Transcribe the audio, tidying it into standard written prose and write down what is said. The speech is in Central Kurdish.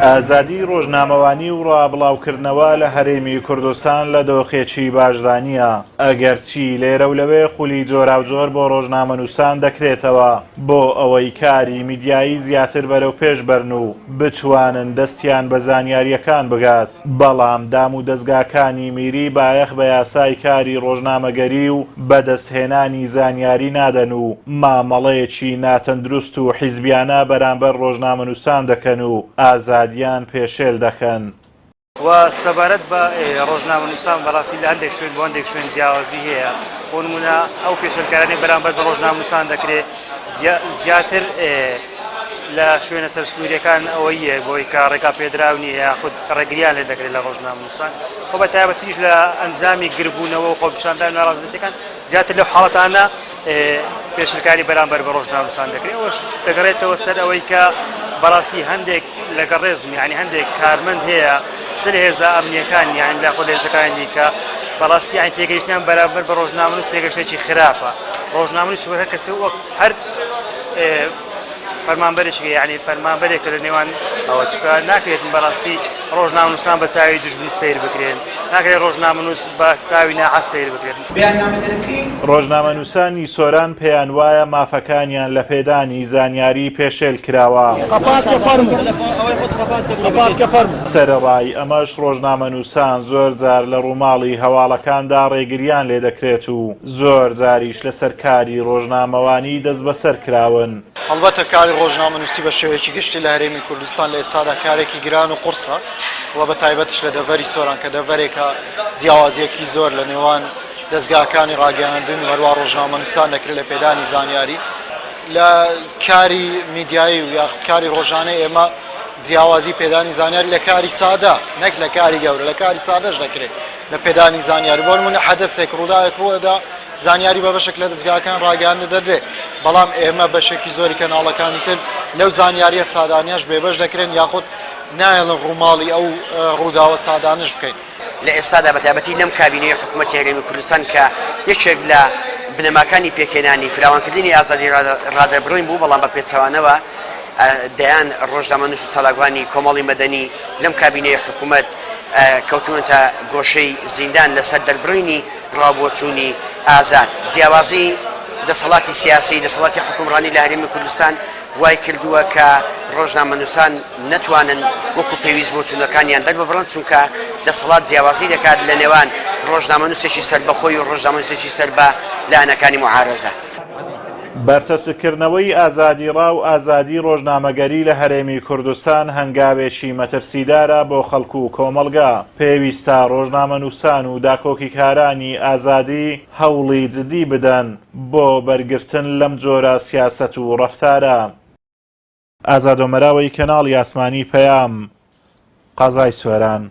ئازادی ڕۆژنامەوانی و ڕابڵاوکردنەوە لە هەرێمی کوردستان لە دۆخێکی باشدانیە. ئەگەرچی لێرە و لەوێ خولی جۆراوجۆر بۆ ڕۆژنامەنووسان دەکرێتەوە بۆ ئەوەی کاری میدیایی زیاتر بەرەو پێش بەرن و بتوانن دەستیان بە زانیاریەکان بگات، بەڵام دام و دەستگاکانی میری بایەخ بە یاسای کاری ڕۆژنامەگەری و بەدەستهێنانی زانیاری نادەن و مامەڵەیەکی ناتەندروست و حیزبیانە بەرامبەر ڕۆژنامەنووسان دەکەن و ئازادیان پێشێل دەکەن. و سەبارەت بە ڕۆژنامەنووسان بەڕاستی لە هەندێک شوێن بۆ هەندێک شوێن جیاوازی هەیە. بۆ نمونە ئەو پێشەلکارانی بەرامبەر بە ڕۆژنامەنووسان دەکرێت زیاتر لە شوێنە سەرسنووریەکان ئەوەیە بۆی کە ڕێگا پێدراونی یاخود ڕێگریان لێ دەکرێت لە ڕۆژنامەنووسان. خۆ بە تایبەتیش لە ئەنجامی گربوونەوە و خۆپیشاندان ناڕازێتەکان زیاتر لەو حاڵەتانە پێشەلکاری بەرامبەر بە ڕۆژنامەنووسان دەکرێت. ئەوەش دەگەڕێتەوە سەر ئەوەی کە بەڕاستی هەندێک لەگە ڕێزم یعنی هەندێک کارمەند هەیە چ لە هێزە ئەمنیەکان یان لە خۆ هێزەکانی کە بەڕاستی یان تێگەیشتیان بەرامبەر بە ڕۆژنامەنووس تێگەشتێکی خراپە. ڕۆژنامەنووس وەک هەر کەسێ وەک هەر فەرمانبەرێکی یعنی فەرمانبەرێکە لە نێوان ئەوە چکە ناکرێتن بەڕاستی ڕۆژنامەنووسان بە چاوی دژمنی سیر بکرێن، ناکرێت ڕۆژنامەنووس بە چاوی ناحەز سیر بکرێن. ڕۆژنامەنووسانی سۆران پێیان وایە مافەکانیان لە پێدانی زانیاری پێشێل کراوە. سەرەڕای ئەمەش ڕۆژنامەنووسان زۆر جار لە ڕووماڵی هەواڵەکاندا ڕێگریان لێ دەکرێت و زۆر جاریش لە سەرکاری ڕۆژنامەوانی دەست بەسەر کراون. هەڵبەتە کاری ڕۆژنامەنووسی بە شێوەیەکی گشتی لە هەرێمی کوردستان لە ئێستادا کارێکی گران و قورسە و بە تایبەتش لە دەڤەری سۆران کە دەڤەرێکە جیاوازیەکی زۆر لە نێوان دەستگاکانی ڕاگەیاندن و هەروە ڕۆژنامەنووسان دەکرێت لە پێدانی زانیاری. لە کاری میدیایی و یاخود کاری ڕۆژانەی ئێمە جیاوازی پێدانی زانیاری لە کاری سادە نەک لە کاری گەورە لە کاری سادەش دەکرێت لە پێدانی زانیاری. بۆ نمونە حەدەسێک ڕووداوێک ڕووەدا زانیاری بە بەشێک لە دەستگاکان ڕاگەیاندە دەدرێت، بەڵام ئێمە بەشێکی زۆری کەناڵەکانی تر لەو زانیاریە سادانیاش بێبەش دەکرێن یاخود نایەڵن ڕووماڵی ئەو ڕووداوە سادانش بکەین. لە ئێستادا بەتایبەتی لەم کابینەی حکوومەتی هەرێمی کوردستان کە یەکێک لە بنەماکانی پێکهێنانی فراوانکردنی ئازادی ڕادەبڕین بوو، بەڵام بە پێچەوانەوە دەیان ڕۆژنامەنووس و چالاکوانی کۆمەڵی مەدەنی لەم کابینەی حکوومەت کەوتونەتە گۆشەی زیندان لەسەر دەربڕینی ڕابۆچوونی ئازاد. جیاوازی دەسەڵاتی سیاسی دەسەڵاتی حکومڕانی لە هەرێمی کوردستان وای کردووە کە ڕۆژنامەنووسان نەتوانن وەکو پێویست بۆ چوونەکانیان دەرببڕن، چونکە دەسەڵات جیاوازی دەکات لە نێوان ڕۆژنامەنووسێکی سەربەخۆی و ڕۆژنامەنووسێکی سەر بە لایەنەکانی معارەزە. بەرتەسکردنەوەی ئازادیڕا و ئازادی ڕۆژنامەگەری لە هەرێمی کوردستان هەنگاوێکی مەترسیدارە بۆ خەڵکو و کۆمەلگا. پێویستە ڕۆژنامەنووسان و داکۆکیکارانی ئازادی هەوڵی جدی بدەن بۆ بەرگرتن لەم جۆرە سیاسەت و ڕەفتارە. ئازادۆمەراوەی کەناڵی ئاسمانی پەیام، قازای سوێران.